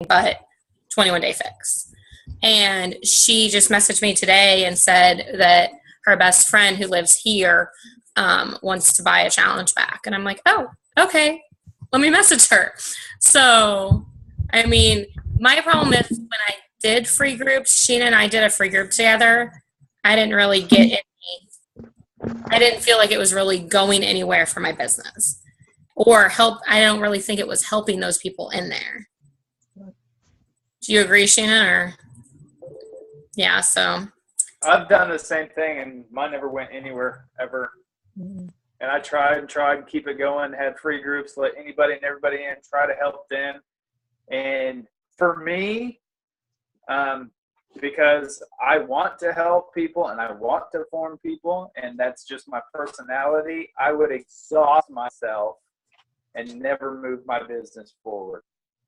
but 21 Day Fix. And she just messaged me today and said that her best friend who lives here wants to buy a challenge back. And I'm like, oh, okay, let me message her. So, I mean, my problem is when I did free groups, Sheena and I did a free group together. I didn't really get any, I didn't feel like it was really going anywhere for my business or help. I don't really think it was helping those people in there. Do you agree, Sheena? Or yeah, so I've done the same thing, and mine never went anywhere ever. Mm-hmm. And I tried to keep it going. Had free groups, let anybody and everybody in, try to help them. And for me, because I want to help people and I want to form people, and that's just my personality, I would exhaust myself and never move my business forward.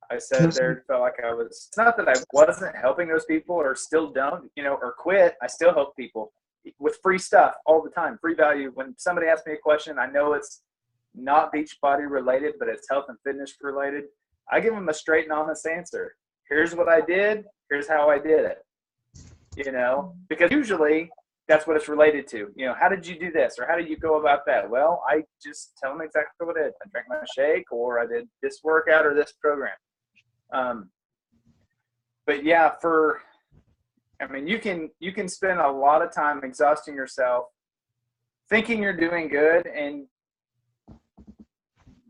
I said there, felt like I was, it's not that I wasn't helping those people or still don't, or quit. I still help people with free stuff all the time, free value. When somebody asks me a question, I know it's not Beachbody related, but it's health and fitness related. I give them a straight and honest answer. Here's what I did. Here's how I did it, because usually that's what it's related to. How did you do this? Or how did you go about that? Well, I just tell them exactly what I did. I drank my shake, or I did this workout or this program. But yeah, you can spend a lot of time exhausting yourself thinking you're doing good and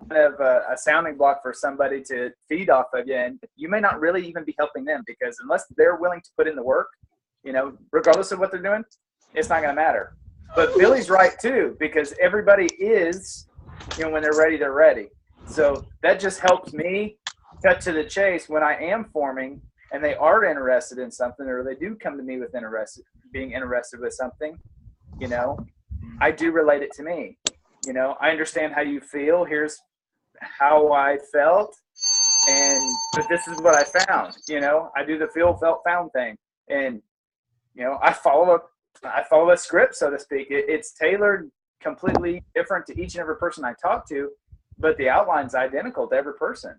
kind of a sounding block for somebody to feed off of you. And you may not really even be helping them, because unless they're willing to put in the work, regardless of what they're doing, it's not going to matter. But Billy's right too, because everybody is, when they're ready, they're ready. So that just helps me cut to the chase when I am forming and they are interested in something, or they do come to me with being interested with something, I do relate it to me. I understand how you feel. Here's how I felt. But this is what I found, I do the feel, felt, found thing. And, I follow a script, so to speak. It's tailored completely different to each and every person I talk to, but the outline's identical to every person.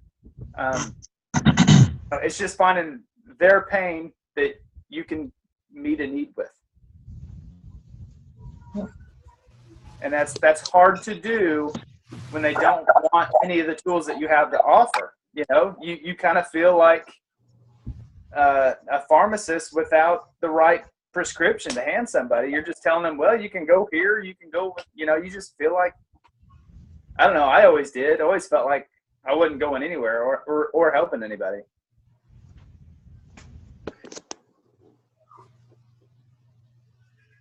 It's just finding their pain that you can meet a need with. And that's hard to do when they don't want any of the tools that you have to offer. You kind of feel like a pharmacist without the right prescription to hand somebody. You're just telling them, well, you can go here, you can go, you just feel like, I don't know, I always did. I always felt like I wasn't going anywhere or helping anybody.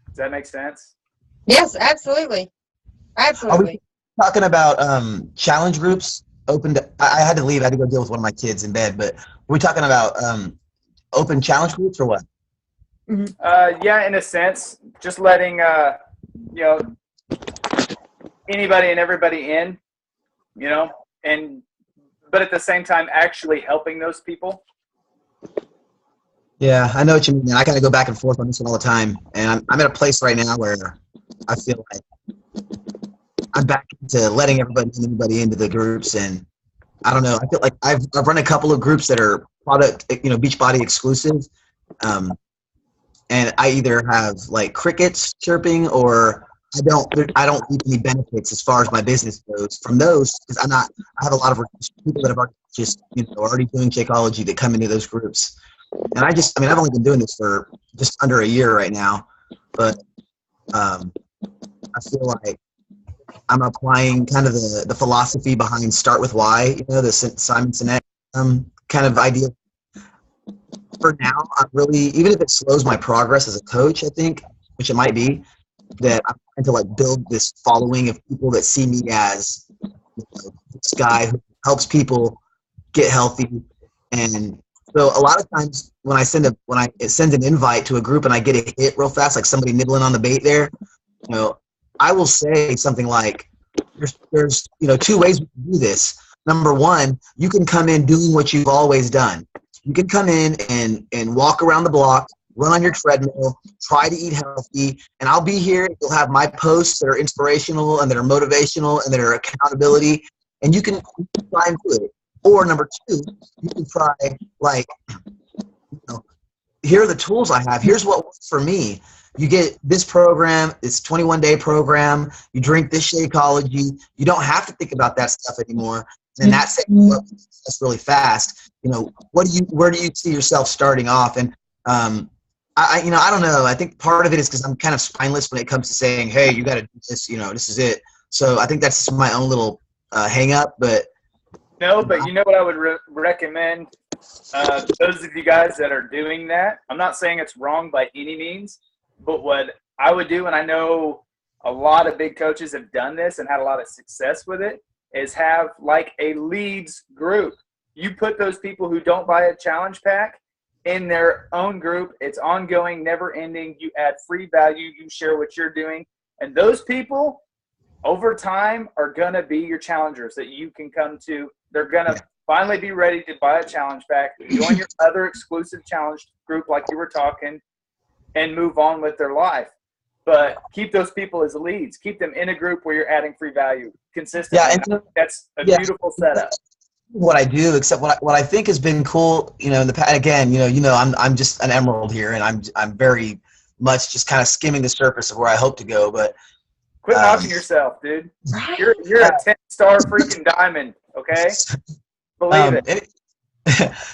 Does that make sense? Yes, absolutely. Absolutely. Are we talking about challenge groups open to, I had to leave. I had to go deal with one of my kids in bed, but are we talking about open challenge groups or what? Mm-hmm. Yeah, in a sense, just letting, anybody and everybody in, but at the same time, actually helping those people. Yeah, I know what you mean. I kind of go back and forth on this one all the time. And I'm at a place right now where I feel like I'm back to letting anybody into the groups. And I don't know, I feel like I've run a couple of groups that are product, Beachbody exclusive. And I either have like crickets chirping, or I don't reap any benefits as far as my business goes from those, because I have a lot of people that have already just, already doing Shakeology that come into those groups. And I've only been doing this for just under a year right now, but I feel like I'm applying kind of the philosophy behind Start With Why, the Simon Sinek kind of idea. For now, I'm really, even if it slows my progress as a coach, I think, which it might be, that I'm trying to like build this following of people that see me as this guy who helps people get healthy. And so a lot of times when it sends an invite to a group and I get a hit real fast, like somebody nibbling on the bait there, I will say something like, there's two ways we can do this. Number one, you can come in doing what you've always done. You can come in and walk around the block, run on your treadmill, try to eat healthy, and I'll be here. You'll have my posts that are inspirational and that are motivational and that are accountability, and you can try and do it. Or number two, you can try like, you know, here are the tools I have. Here's what works for me. You get this program, it's 21-day program. You drink this Shakeology. You don't have to think about that stuff anymore. And that sets you up for success really fast. You know, where do you see yourself starting off? And I don't know. I think part of it is because I'm kind of spineless when it comes to saying, hey, you got to do this. You know, this is it. So I think that's my own little hang up. But no, but you know what I would recommend. Those of you guys that are doing that, I'm not saying it's wrong by any means, but what I would do, and I know a lot of big coaches have done this and had a lot of success with it, is have like a leads group. You put those people who don't buy a challenge pack in their own group. It's ongoing, never ending. You add free value. You share what you're doing. And those people over time are going to be your challengers that you can come to. They're going to finally be ready to buy a challenge pack, join your other exclusive challenge group like you were talking, and move on with their life. But keep those people as leads. Keep them in a group where you're adding free value consistently. Yeah, and that's a beautiful setup. What I do, except what I think has been cool, you know, in the past, again, I'm just an emerald here, and I'm very much just kind of skimming the surface of where I hope to go. But quit knocking yourself, dude. You're a 10-star freaking diamond, okay? Believe it.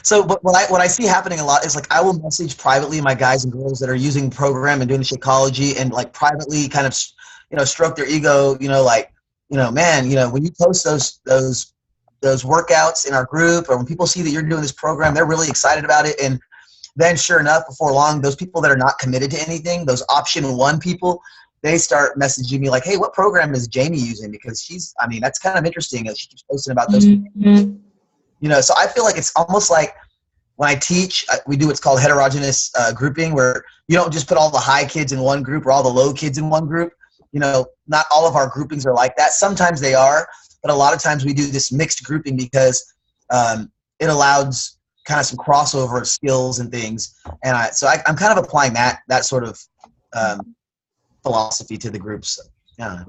So, but what I see happening a lot is like I will message privately my guys and girls that are using the program and doing the Shakeology, and like privately kind of, you know, stroke their ego, you know, like, you know, man, you know, when you post those workouts in our group, or when people see that you're doing this program, they're really excited about it. And then sure enough, before long, those people that are not committed to anything, those option one people, they start messaging me like, hey, what program is Jamie using? Because that's kind of interesting. She keeps posting about those. Mm-hmm. You know, so I feel like it's almost like when I teach, we do what's called heterogeneous grouping, where you don't just put all the high kids in one group or all the low kids in one group. You know, not all of our groupings are like that. Sometimes they are, but a lot of times we do this mixed grouping because it allows kind of some crossover of skills and things. And I'm kind of applying that sort of philosophy to the groups. Yeah.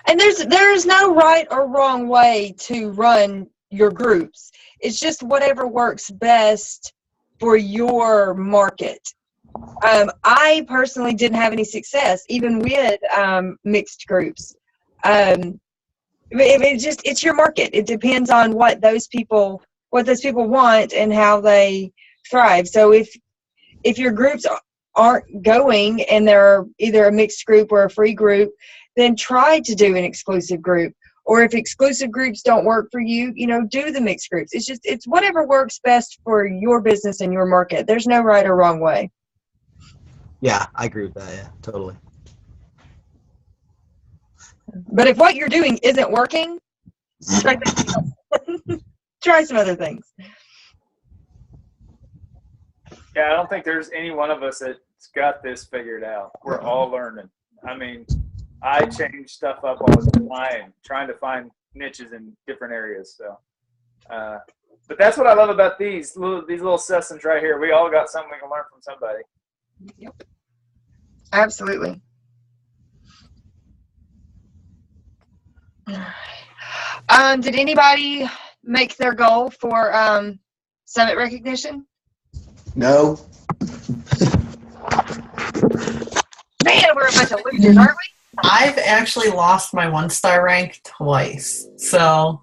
And there's no right or wrong way to run your groups. It's just whatever works best for your market. I personally didn't have any success even with mixed groups. It's your market. It depends on what those people want and how they thrive. So if your groups aren't going and they're either a mixed group or a free group, then try to do an exclusive group. Or if exclusive groups don't work for you, you know, do the mixed groups. It's whatever works best for your business and your market. There's no right or wrong way. Yeah, I agree with that. Yeah, totally. But if what you're doing isn't working, try try some other things. Yeah, I don't think there's any one of us that's got this figured out. We're all learning. I mean, I change stuff up all the time, trying to find niches in different areas. So, but that's what I love about these little sessions right here. We all got something we can learn from somebody. Yep. Absolutely. Did anybody make their goal for summit recognition? No. Man, we're a bunch of losers, aren't we? I've actually lost my 1-star rank twice. So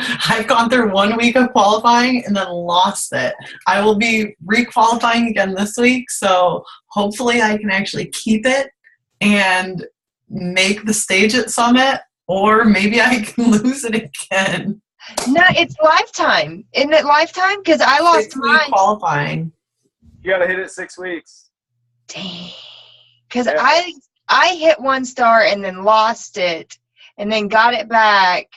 I've gone through 1 week of qualifying and then lost it. I will be re-qualifying again this week, so hopefully I can actually keep it and make the stage at Summit, or maybe I can lose it again. No, it's lifetime. Isn't it lifetime? Because I lost 6 week mine. qualifying. You got to hit it 6 weeks. Dang. Because I hit 1 star and then lost it and then got it back,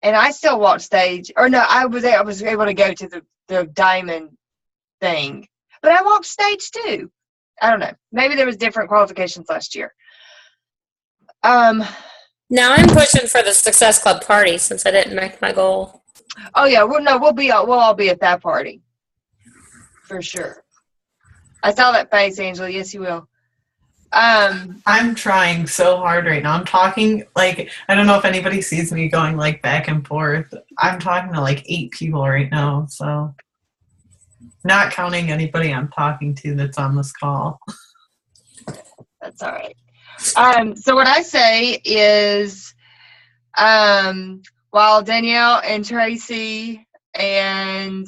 and I still walked stage. Or no, I was able to go to the diamond thing, but I walked stage too. I don't know. Maybe there was different qualifications last year. Now I'm pushing for the Success Club party since I didn't make my goal. Oh yeah, we'll all be at that party for sure. I saw that face, Angela. Yes, you will. I'm trying so hard right now. I'm talking like, I don't know if anybody sees me going like back and forth. I'm talking to like 8 people right now, so not counting anybody I'm talking to that's on this call. That's all right. So what I say is, while Danielle and Tracy and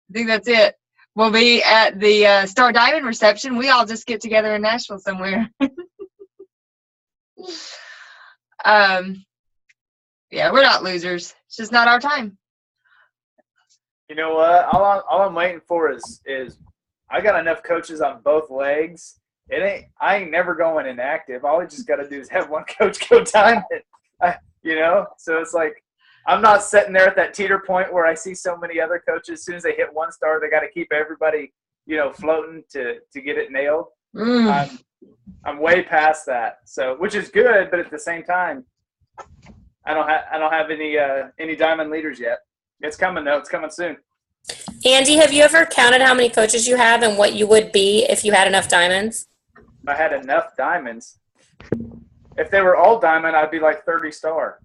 I think that's it, we'll be at the Star Diamond reception. We all just get together in Nashville somewhere. Yeah, we're not losers. It's just not our time. You know what? All I'm waiting for is I got enough coaches on both legs. I ain't never going inactive. All I just got to do is have one coach go time it. So it's like I'm not sitting there at that teeter point where I see so many other coaches. As soon as they hit one star, they got to keep everybody, floating to get it nailed. I'm way past that. So, which is good, but at the same time, I don't have any diamond leaders yet. It's coming though. It's coming soon. Andy, have you ever counted how many coaches you have and what you would be if you had enough diamonds? If I had enough diamonds. If they were all diamond, I'd be like 30 star.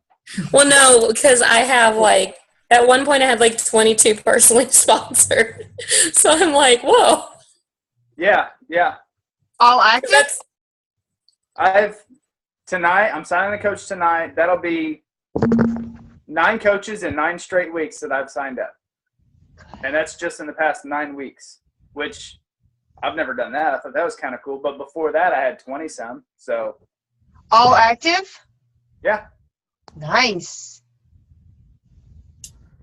Well, no, because I have at one point I had 22 personally sponsored. So I'm like, whoa. Yeah. All active? I'm signing a coach tonight. That'll be 9 coaches in 9 straight weeks that I've signed up. And that's just in the past 9 weeks, which I've never done that. I thought that was kind of cool. But before that, I had 20 some. So All active? yeah. Nice.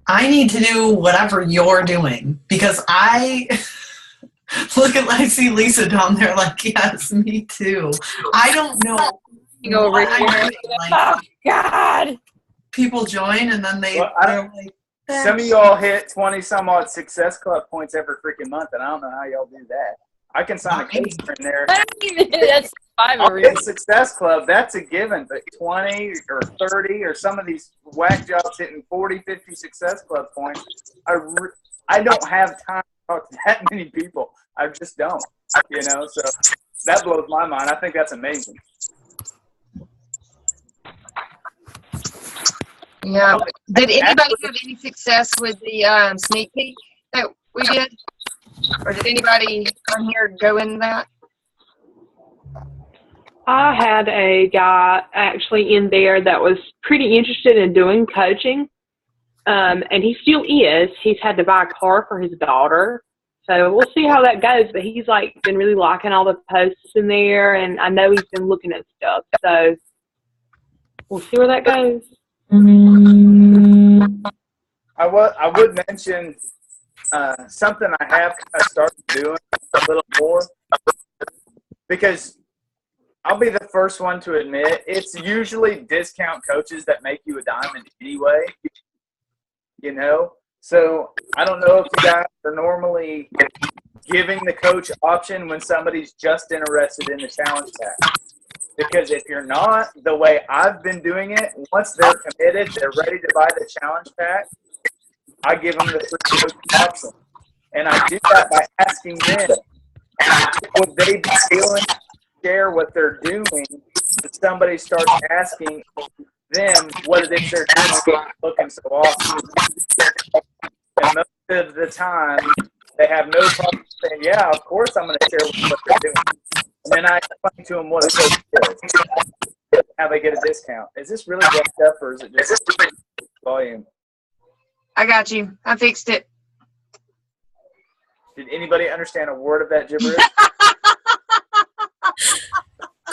I need to do whatever you're doing because I see Lisa down there like, yes, me too. I don't know. You go over here. Oh, God. People join and then they're like, some of y'all hit 20 some odd Success Club points every freaking month, and I don't know how y'all do that. I can sign a coach in there. That's 5 I'll hit Success Club, that's a given, but 20 or 30 or some of these whack jobs hitting 40, 50 Success Club points, I don't have time to talk to that many people. I just don't, so that blows my mind. I think that's amazing. Yeah. Did anybody have any success with the sneak peek that we did? Or did anybody on here go in that? I had a guy actually in there that was pretty interested in doing coaching, and he still is. He's had to buy a car for his daughter, so we'll see how that goes. But he's been really liking all the posts in there, and I know he's been looking at stuff. So we'll see where that goes. I would mention something I have started doing a little more, because I'll be the first one to admit it's usually discount coaches that make you a diamond anyway, So I don't know if you guys are normally giving the coach option when somebody's just interested in the challenge pack. Because if you're not, the way I've been doing it, once they're committed, they're ready to buy the challenge pack, I give them the free coach option. And I do that by asking them, would they be willing to share what they're doing if somebody starts asking them what it is they're doing looking so awesome. And most of the time, they have no problem saying, yeah, of course I'm going to share what they're doing. And then I explain to them what a coach is, how they get a discount. Is this really jacked up, or is it just volume? I got you. I fixed it. Did anybody understand a word of that gibberish?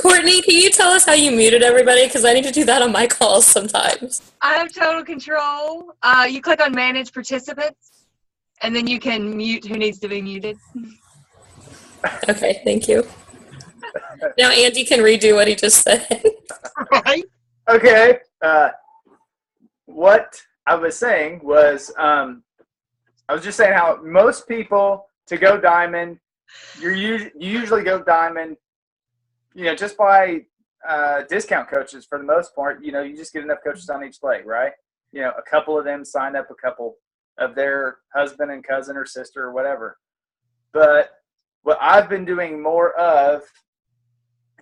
Courtney, can you tell us how you muted everybody? Because I need to do that on my calls sometimes. I have total control. You click on Manage Participants, and then you can mute who needs to be muted. Okay, thank you. Now Andy can redo what he just said. Right? Okay. What I was saying was, I was just saying how most people, to go diamond, you usually go diamond, just by discount coaches for the most part. You just get enough coaches on each leg, right? A couple of them sign up a couple of their husband and cousin or sister or whatever. But what I've been doing more of,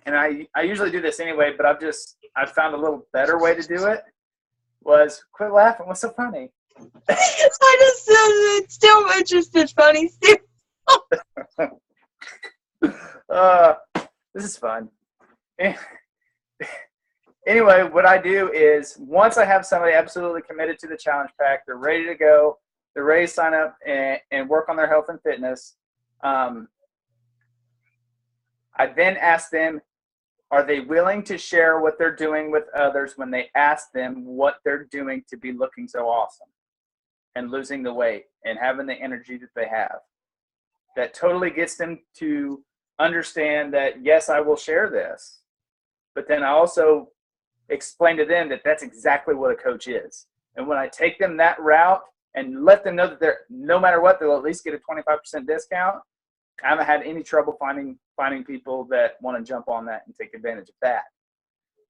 and I usually do this anyway, but I've found a little better way to do it, was quit laughing. What's so funny? I just it's just funny still. This is fun. Anyway, what I do is once I have somebody absolutely committed to the challenge pack, they're ready to go, they're ready to sign up and work on their health and fitness. I then ask them, are they willing to share what they're doing with others when they ask them what they're doing to be looking so awesome and losing the weight and having the energy that they have? That totally gets them to understand that, yes, I will share this. But then I also explain to them that that's exactly what a coach is. And when I take them that route and let them know that they're, no matter what, they'll at least get a 25% discount, I haven't had any trouble finding people that want to jump on that and take advantage of that.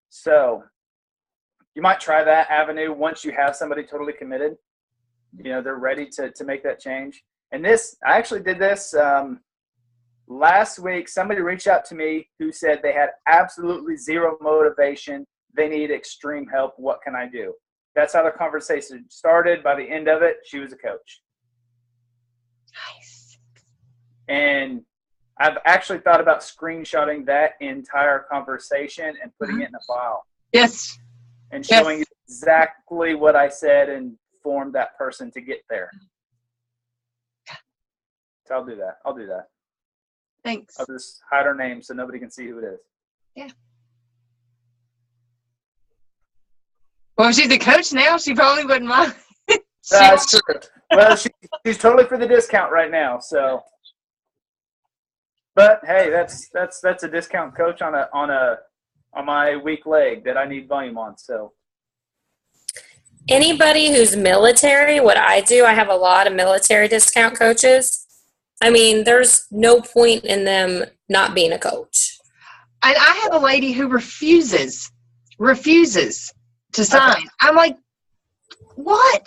So you might try that avenue once you have somebody totally committed. You know, they're ready to make that change. And this, I actually did this last week. Somebody reached out to me who said they had absolutely zero motivation. They need extreme help. What can I do? That's how the conversation started. By the end of it, she was a coach. Nice. And I've actually thought about screenshotting that entire conversation and putting it in a file. Yes. And showing you exactly what I said and formed that person to get there. So I'll do that. Thanks. I'll just hide her name so nobody can see who it is. Yeah. Well, if she's a coach now, she probably wouldn't mind. That's true. Well, she's totally for the discount right now. So, but hey, that's a discount coach on my weak leg that I need volume on. So, anybody who's military, what I do, I have a lot of military discount coaches. I mean, there's no point in them not being a coach. And I have a lady who refuses to sign. I'm like, why?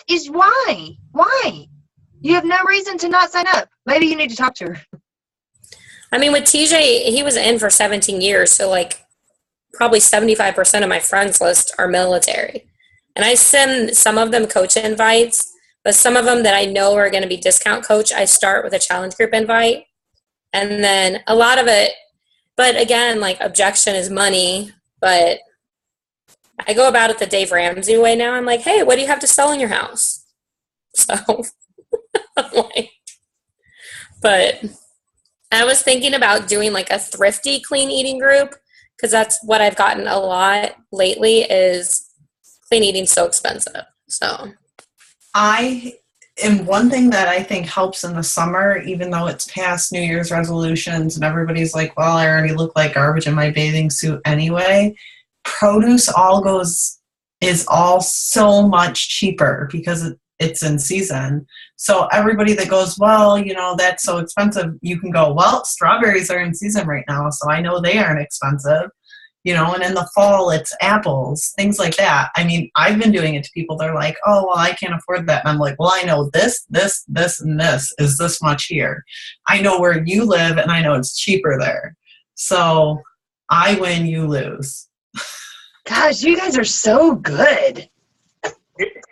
You have no reason to not sign up. Maybe you need to talk to her. I mean, with TJ, he was in for 17 years, so like probably 75% of my friends list are military. And I send some of them coach invites, but some of them that I know are going to be discount coach, I start with a challenge group invite. And then a lot of it, but again, like objection is money, but I go about it the Dave Ramsey way now. I'm like, hey, what do you have to sell in your house? So, like, but I was thinking about doing like a thrifty clean eating group because that's what I've gotten a lot lately is clean eating so expensive. So and one thing that I think helps in the summer, even though it's past New Year's resolutions and everybody's like, well, I already look like garbage in my bathing suit anyway, produce is all so much cheaper because it's in season. So everybody that goes, well, you know, that's so expensive, you can go, well, strawberries are in season right now, so I know they aren't expensive. You know, and in the fall, it's apples, things like that. I mean, I've been doing it to people. They're like, oh, well, I can't afford that. And I'm like, well, I know this, and this is this much here. I know where you live, and I know it's cheaper there. So I win, you lose. Gosh, you guys are so good.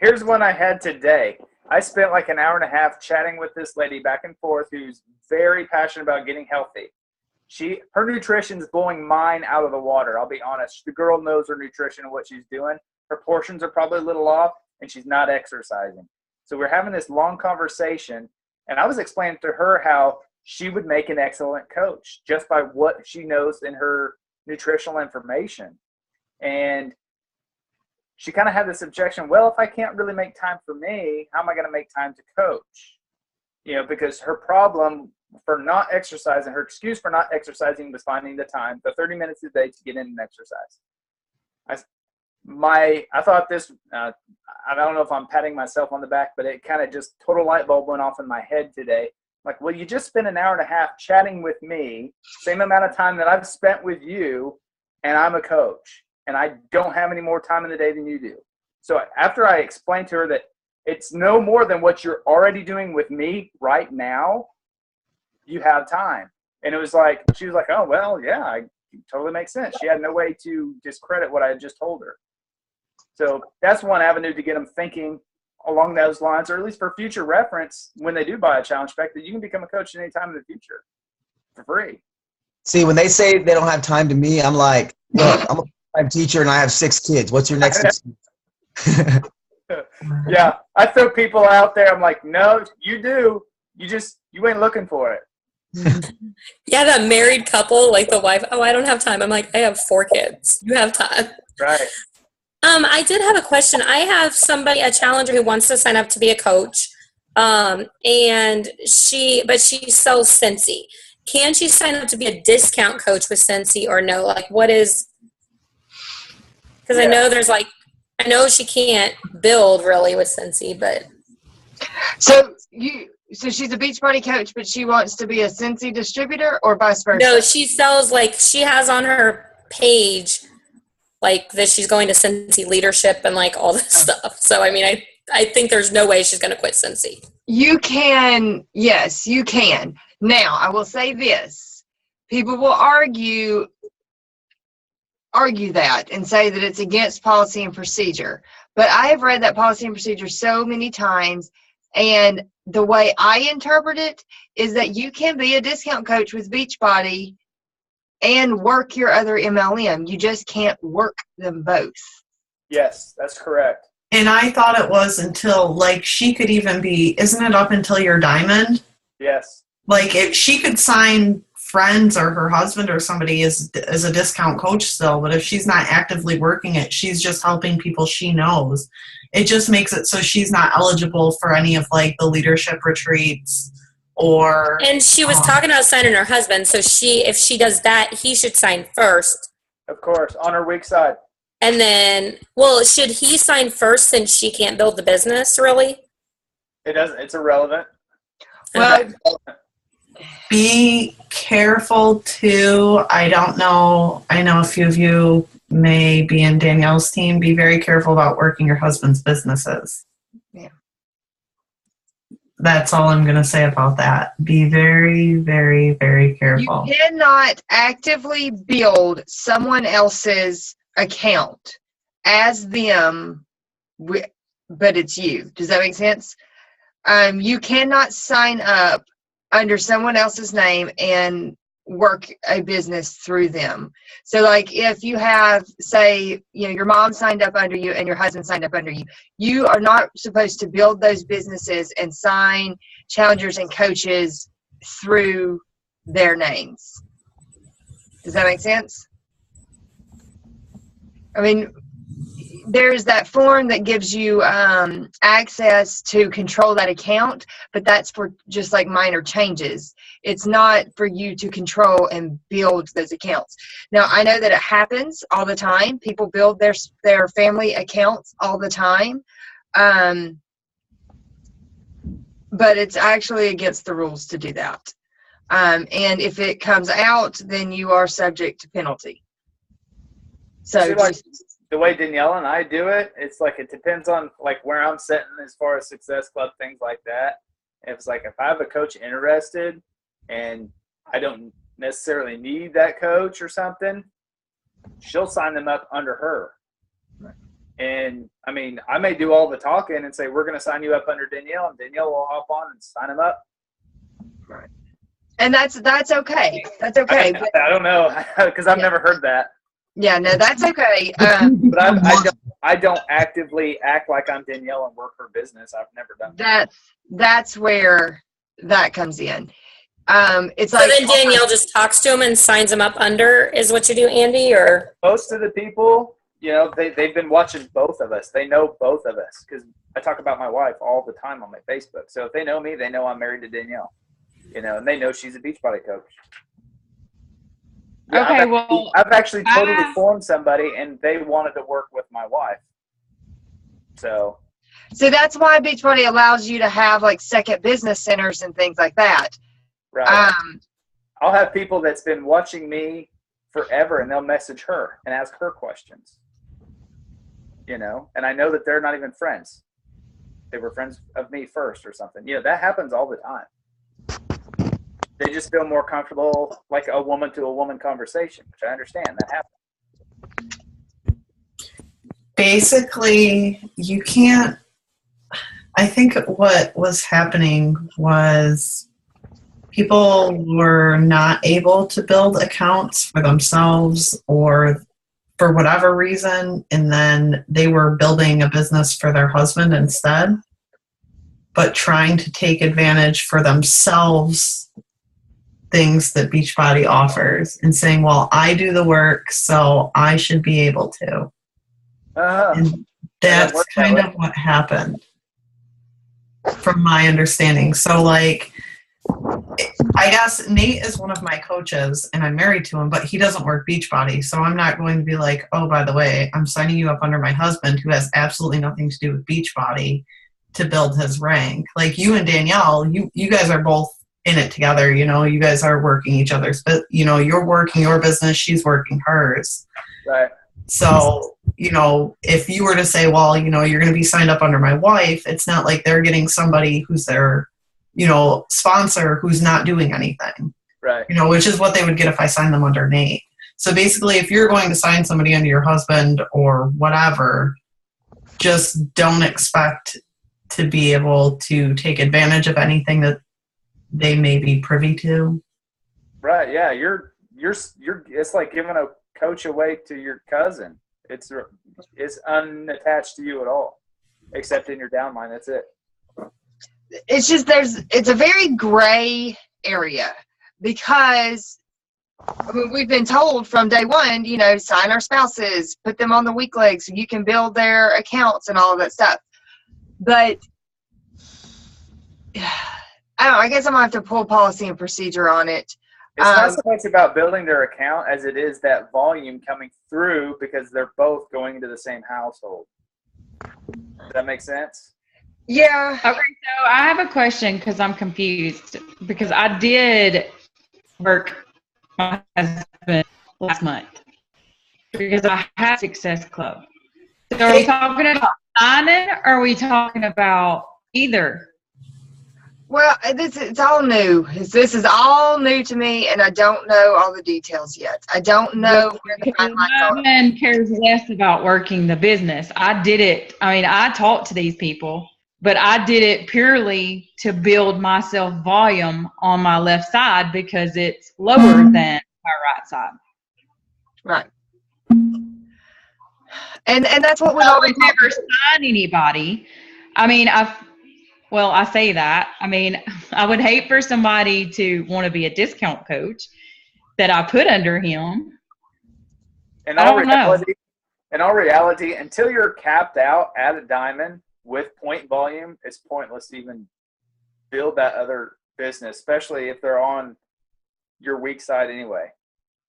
Here's one I had today. I spent like an hour and a half chatting with this lady back and forth who's very passionate about getting healthy. Her nutrition's blowing mine out of the water, I'll be honest. The girl knows her nutrition and what she's doing. Her portions are probably a little off, and she's not exercising. So we're having this long conversation, and I was explaining to her how she would make an excellent coach just by what she knows in her nutritional information. And she kind of had this objection, well, if I can't really make time for me, how am I going to make time to coach? You know, because her problem for not exercising, her excuse for not exercising was finding the time, the 30 minutes a day to get in and exercise. I thought this, I don't know if I'm patting myself on the back, but it kind of just total light bulb went off in my head today. Like, well, you just spent an hour and a half chatting with me, same amount of time that I've spent with you, and I'm a coach, and I don't have any more time in the day than you do. So after I explained to her that it's no more than what you're already doing with me right now, you have time. And it was like, she was like, oh, well, yeah, it totally makes sense. She had no way to discredit what I had just told her. So that's one avenue to get them thinking along those lines, or at least for future reference when they do buy a challenge pack, that you can become a coach at any time in the future for free. See, when they say they don't have time to me, I'm like, look, I'm a full-time teacher and I have 6 kids. What's your next excuse? Yeah, I throw people out there. I'm like, no, you do. You ain't looking for it. Yeah, that married couple, like the wife, oh, I don't have time. I'm like, I have 4 kids. You have time. Right. I did have a question. I have a challenger who wants to sign up to be a coach. And she sells Scentsy. Can she sign up to be a discount coach with Scentsy or no? Like, what is, because Yeah. I know she can't build really with Scentsy, but. So she's a Beachbody coach, but she wants to be a Scentsy distributor, or vice versa? No, she sells, like, she has on her page, like, that she's going to Scentsy leadership and, like, all this stuff. So, I mean, I think there's no way she's going to quit Scentsy. You can, yes, you can. Now, I will say this. People will argue that and say that it's against policy and procedure. But I have read that policy and procedure so many times, and the way I interpret it is that you can be a discount coach with Beachbody and work your other MLM. You just can't work them both. Yes, that's correct. And I thought it was until, like, she could even be, isn't it up until you're diamond? Yes. Like, if she could sign friends or her husband or somebody as a discount coach still, but if she's not actively working it, she's just helping people she knows. It just makes it so she's not eligible for any of, like, the leadership retreats or. And she was talking about signing her husband, so if she does that, he should sign first. Of course, on her weak side. And then, well, should he sign first since she can't build the business, really? It doesn't. It's irrelevant. Well, Be careful too. I don't know. I know a few of you may be in Danielle's team. Be very careful about working your husband's businesses. Yeah. That's all I'm going to say about that. Be very, very, very careful. You cannot actively build someone else's account as them, but it's you. Does that make sense? You cannot sign up under someone else's name and work a business through them. So, like, if you have, say, your mom signed up under you and your husband signed up under you, you are not supposed to build those businesses and sign challengers and coaches through their names. Does that make sense? I mean, there's that form that gives you access to control that account, but that's for just like minor changes. It's not for you to control and build those accounts. Now, I know that it happens all the time. People build their family accounts all the time. But it's actually against the rules to do that. And if it comes out, then you are subject to penalty. So See, like, the way Danielle and I do it, it's like it depends on like where I'm sitting as far as Success Club, things like that. If it's like if I have a coach interested and I don't necessarily need that coach or something, she'll sign them up under her. And I mean, I may do all the talking and say, we're going to sign you up under Danielle, and Danielle will hop on and sign them up. Right. And that's okay. That's okay. I don't know, because I've never heard that. Yeah, no, that's okay. But I don't actively act like I'm Danielle and work her business. I've never done that. That's where that comes in. It's so like then Danielle just talks to him and signs him up under, is what you do, Andy? Or most of the people, they've been watching both of us. They know both of us because I talk about my wife all the time on my Facebook. So if they know me, they know I'm married to Danielle. And they know she's a Beachbody coach. Yeah, Okay, I've actually totally formed somebody, and they wanted to work with my wife. So that's why Beachbody allows you to have like second business centers and things like that. Right. I'll have people that's been watching me forever, and they'll message her and ask her questions. And I know that they're not even friends. They were friends of me first or something. That happens all the time. They just feel more comfortable, like a woman to a woman conversation, which I understand that happens. Basically, you can't. I think what was happening was people were not able to build accounts for themselves or for whatever reason, and then they were building a business for their husband instead, but trying to take advantage for themselves things that Beachbody offers and saying, well, I do the work, so I should be able to. And that's kind of what happened from my understanding. So, like, I guess Nate is one of my coaches and I'm married to him, but he doesn't work Beachbody. So I'm not going to be like, oh, by the way, I'm signing you up under my husband who has absolutely nothing to do with Beachbody to build his rank. Like you and Danielle, you guys are both in it together. You know, you guys are working each other's, but you know, you're working your business, she's working hers. Right. So, you know, if you were to say, well, you know, you're going to be signed up under my wife, it's not like they're getting somebody who's their, you know, sponsor who's not doing anything. Right. You know, which is what they would get if I signed them under Nate. So basically, if you're going to sign somebody under your husband or whatever, just don't expect to be able to take advantage of anything that they may be privy to. Right. Yeah. You're. It's like giving a coach away to your cousin. It's unattached to you at all, except in your downline. That's it. It's just it's a very gray area because I mean, we've been told from day one, you know, sign our spouses, put them on the weak leg so you can build their accounts and all of that stuff. But I don't know, I guess I'm gonna have to pull policy and procedure on it. It's not so much about building their account as it is that volume coming through because they're both going into the same household. Does that make sense? Yeah. Okay, so I have a question because I'm confused because I did work my husband last month because I had Success Club. So are we talking about signing or are we talking about either? Well, it's all new. This is all new to me, and I don't know all the details yet. I don't know where the My timelines are. husband cares less about working the business. I did it. I mean, I talked to these people, but I did it purely to build myself volume on my left side because it's lower than my right side. Right. And that's what we I always would never sign anybody. I mean, I say that. I mean, I would hate for somebody to want to be a discount coach that I put under him. In all reality, until you're capped out at a diamond with point volume, it's pointless to even build that other business, especially if they're on your weak side anyway.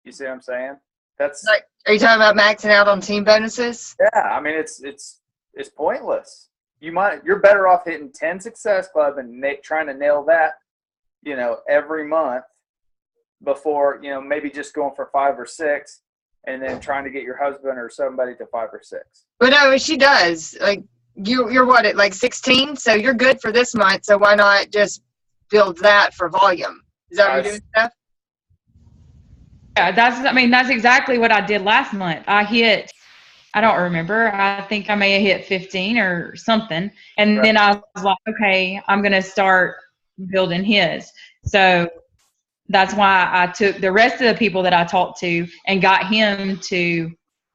You see what I'm saying? That's like, are you talking about maxing out on team bonuses? yeah. I mean, it's pointless. You're better off hitting 10 Success Club and trying to nail that, you know, every month before, you know, maybe just going for 5 or 6 and then trying to get your husband or somebody to 5 or 6. But no, she does. Like you're what, at like 16? So you're good for this month. So why not just build that for volume? Is that what you're doing, Steph? Yeah, that's exactly what I did last month. I don't remember. I think I may have hit 15 or something. And then I was like, okay, I'm going to start building his. So that's why I took the rest of the people that I talked to and got him to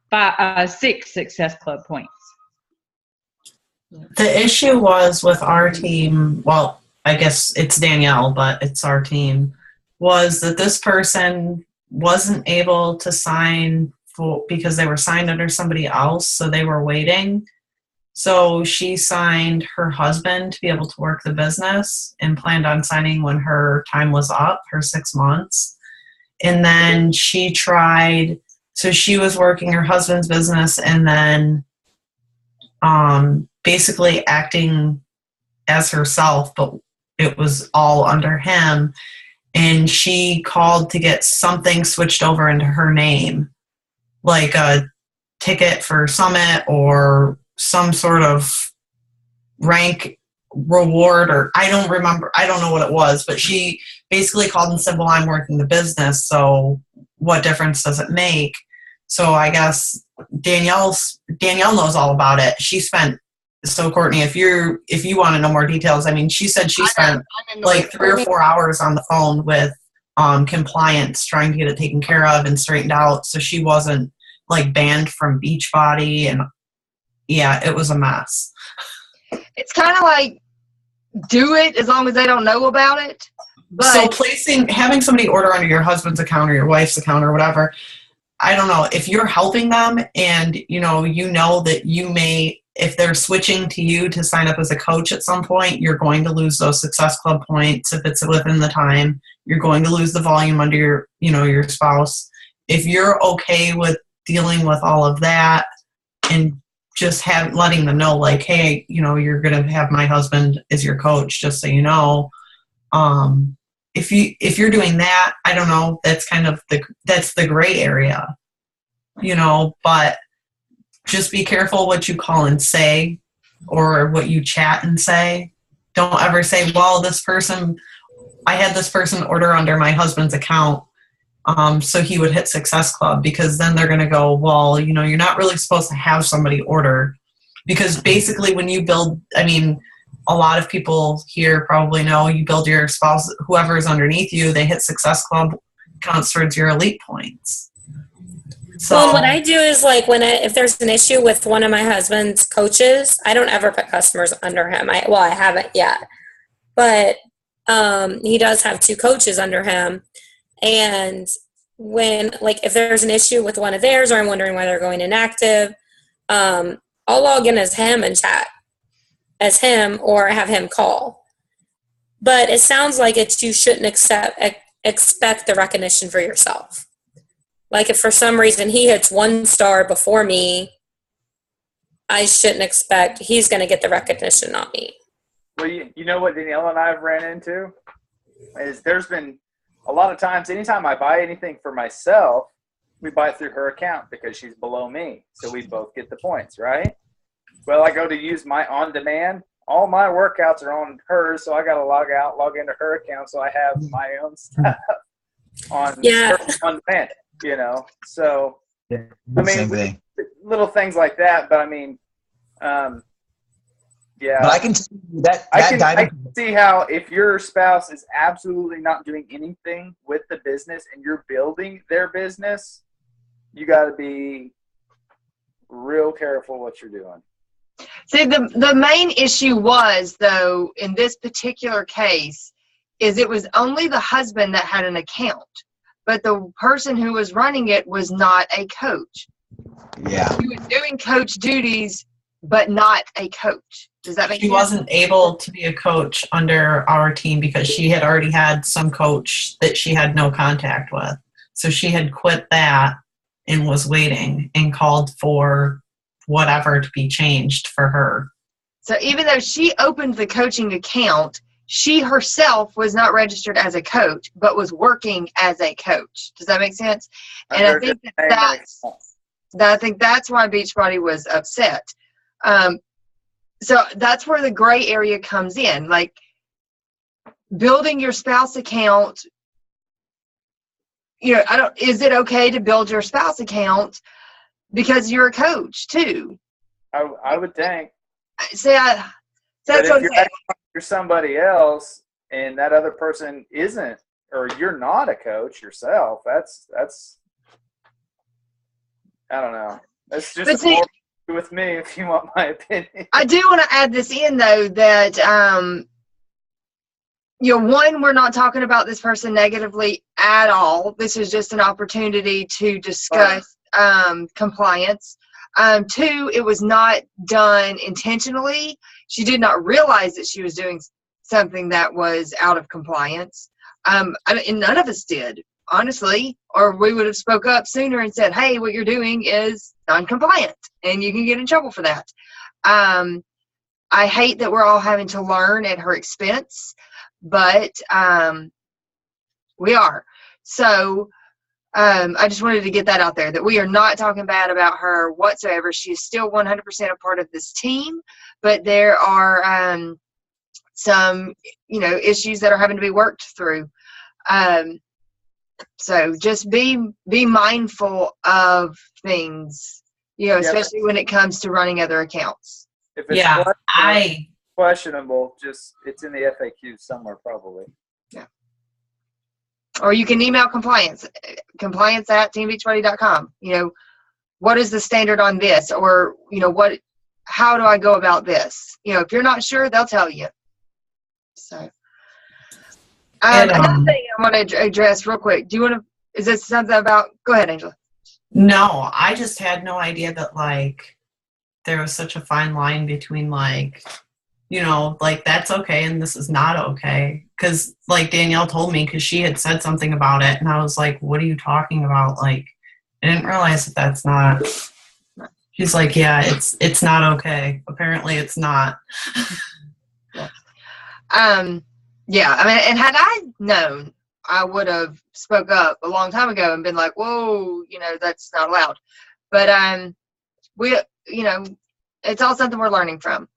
buy 6 Success Club points. The issue was with our team, well, I guess it's Danielle, but it's our team, was that this person wasn't able to sign because they were signed under somebody else, so they were waiting. So she signed her husband to be able to work the business and planned on signing when her time was up, her 6 months. And then she tried, so she was working her husband's business and then basically acting as herself, but it was all under him. And she called to get something switched over into her name, like a ticket for Summit or some sort of rank reward, or I don't remember. I don't know what it was, but she basically called and said, well, I'm working the business, so what difference does it make? So I guess Danielle knows all about it. She spent, so Courtney, if you want to know more details, I mean, she said she spent like 3 or 4 hours on the phone with compliance trying to get it taken care of and straightened out, so she wasn't like banned from Beachbody, and yeah, it was a mess. It's kind of like, do it as long as they don't know about it. But So having somebody order under your husband's account or your wife's account or whatever, I don't know, if you're helping them and you know that you may, if they're switching to you to sign up as a coach at some point, you're going to lose those Success Club points. If it's within the time, you're going to lose the volume under your spouse. If you're okay with dealing with all of that and just letting them know, like, hey, you're going to have my husband as your coach, just so you know. If you're doing that, I don't know, that's kind of that's the gray area, but just be careful what you call and say, or what you chat and say. Don't ever say, well, I had this person order under my husband's account, so he would hit Success Club, because then they're going to go, well, you're not really supposed to have somebody order, because basically when you build, I mean, a lot of people here probably know, you build your spouse, whoever is underneath you, they hit Success Club, counts towards your elite points. So well, what I do is, like, if there's an issue with one of my husband's coaches, I don't ever put customers under him. I haven't yet, but he does have 2 coaches under him. And when, like, if there's an issue with one of theirs, or I'm wondering why they're going inactive, I'll log in as him and chat as him, or have him call. But it sounds like you shouldn't expect the recognition for yourself. Like, if for some reason he hits 1 star before me, I shouldn't expect he's going to get the recognition, not me. Well, you know what Danielle and I have ran into is there's been a lot of times, anytime I buy anything for myself, we buy through her account because she's below me. So we both get the points, right? Well, I go to use my on-demand. All my workouts are on hers, so I got to log into her account, so I have my own stuff on her on-demand, So, Yeah, I mean, same thing. little things like that, but I mean, yeah. But I can tell you that I can see how, if your spouse is absolutely not doing anything with the business and you're building their business, you got to be real careful what you're doing. see, the main issue was, though, in this particular case, is it was only the husband that had an account, but the person who was running it was not a coach. Yeah. He was doing coach duties, but not a coach. Does that make sense? She wasn't able to be a coach under our team because she had already had some coach that she had no contact with. So she had quit that and was waiting and called for whatever to be changed for her. So even though she opened the coaching account, she herself was not registered as a coach, but was working as a coach. Does that make sense? And I think I think that's why Beachbody was upset. So that's where the gray area comes in. Like, building your spouse account, is it okay to build your spouse account because you're a coach too? I would think. See, that's what I'm saying. You're somebody else and that other person isn't, or you're not a coach yourself, that's I don't know. That's just with me, if you want my opinion. I do want to add this in, though, that one, we're not talking about this person negatively at all. This is just an opportunity to discuss compliance. 2, it was not done intentionally. She did not realize that she was doing something that was out of compliance. And none of us did, honestly, or we would have spoke up sooner and said, hey, what you're doing is non-compliant and you can get in trouble for that. I hate that we're all having to learn at her expense, but we are. So I just wanted to get that out there, that we are not talking bad about her whatsoever. She is still 100% a part of this team, but there are some, issues that are having to be worked through. So just be mindful of things, especially when it comes to running other accounts. If it's questionable, just it's in the FAQ somewhere probably. Yeah. Or you can email compliance@teambeachbuddy.com. What is the standard on this? Or, how do I go about this? If you're not sure, they'll tell you. So. Another thing I want to address real quick. Is this something about, go ahead, Angela. No, I just had no idea that, there was such a fine line between, that's okay and this is not okay. Because, Danielle told me, because she had said something about it, and I was like, what are you talking about? I didn't realize that that's not. She's like, yeah, it's not okay. Apparently it's not. Yeah, and had I known, I would have spoke up a long time ago and been like, whoa, that's not allowed. But it's all something we're learning from.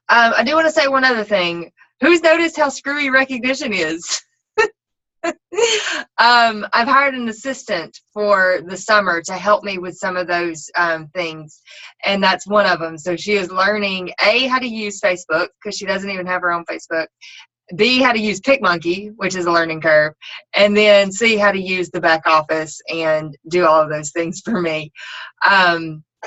I do want to say one other thing. Who's noticed how screwy recognition is? I've hired an assistant for the summer to help me with some of those things, and that's one of them. So she is learning, A, how to use Facebook, because she doesn't even have her own Facebook, B, how to use PicMonkey, which is a learning curve, and then C, how to use the back office and do all of those things for me.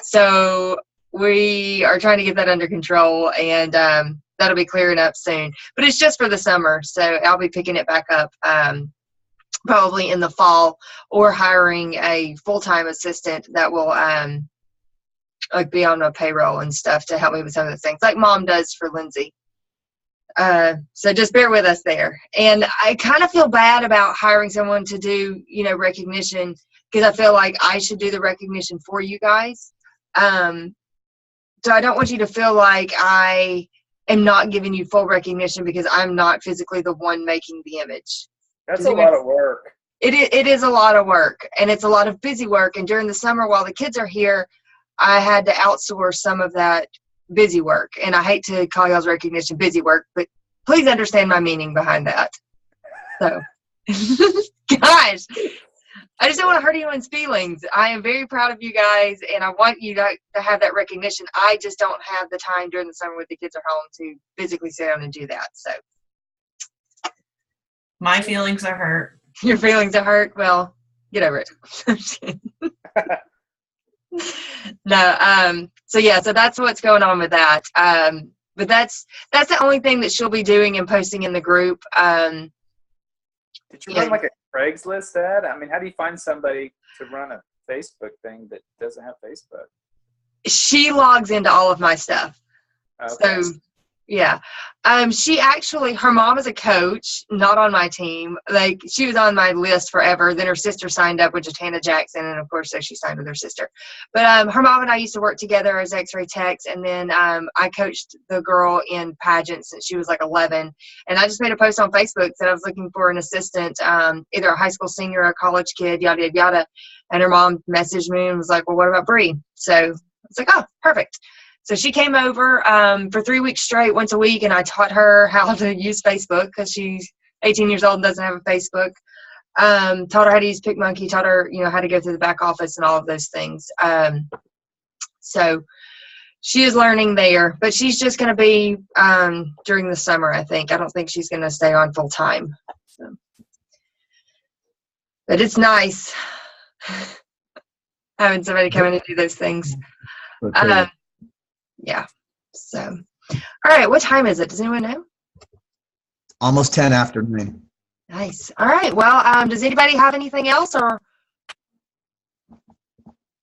So we are trying to get that under control, and that'll be clearing up soon. But it's just for the summer, so I'll be picking it back up probably in the fall, or hiring a full-time assistant that will be on a payroll and stuff to help me with some of the things, like Mom does for Lindsay. So just bear with us there. And I kind of feel bad about hiring someone to do, recognition, because I feel like I should do the recognition for you guys. So I don't want you to feel like I am not giving you full recognition because I'm not physically the one making the image. That's a lot of work. It is a lot of work, and it's a lot of busy work. And during the summer, while the kids are here, I had to outsource some of that busy work. And I hate to call y'all's recognition busy work, but please understand my meaning behind that. So, gosh, I just don't want to hurt anyone's feelings. I am very proud of you guys, and I want you to have that recognition. I just don't have the time during the summer when the kids are home to physically sit down and do that. So, my feelings are hurt. Your feelings are hurt? Well, get over it. No, so that's what's going on with that. But that's the only thing that she'll be doing and posting in the group. Did you run a Craigslist ad? I mean, how do you find somebody to run a Facebook thing that doesn't have Facebook? She logs into all of my stuff. Okay. So, yeah. She actually, her mom is a coach, not on my team. She was on my list forever. Then her sister signed up, which is Hannah Jackson, and of course, so she signed with her sister. But her mom and I used to work together as X-ray techs, and then I coached the girl in pageants since she was 11. And I just made a post on Facebook that I was looking for an assistant, either a high school senior or a college kid, yada, yada, yada. And her mom messaged me and was like, well, what about Bree? So I was like, oh, perfect. So she came over for 3 weeks straight, once a week, and I taught her how to use Facebook because she's 18 years old and doesn't have a Facebook. Taught her how to use PicMonkey, taught her, how to go through the back office and all of those things. So she is learning there, but she's just going to be during the summer, I think. I don't think she's going to stay on full time. So. But it's nice having somebody come in and do those things. Okay. Yeah. So, all right. What time is it? Does anyone know? Almost 10 after 9. Nice. All right. Well, does anybody have anything else, or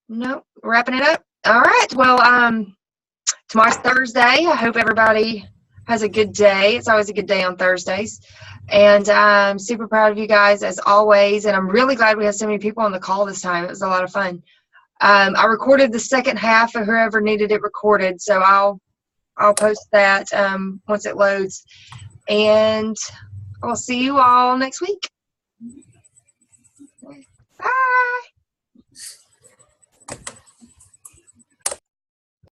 no? Wrapping it up. All right. Well, tomorrow's Thursday. I hope everybody has a good day. It's always a good day on Thursdays. And I'm super proud of you guys as always. And I'm really glad we had so many people on the call this time. It was a lot of fun. I recorded the second half of whoever needed it recorded, so I'll post that once it loads, and I'll see you all next week. Bye.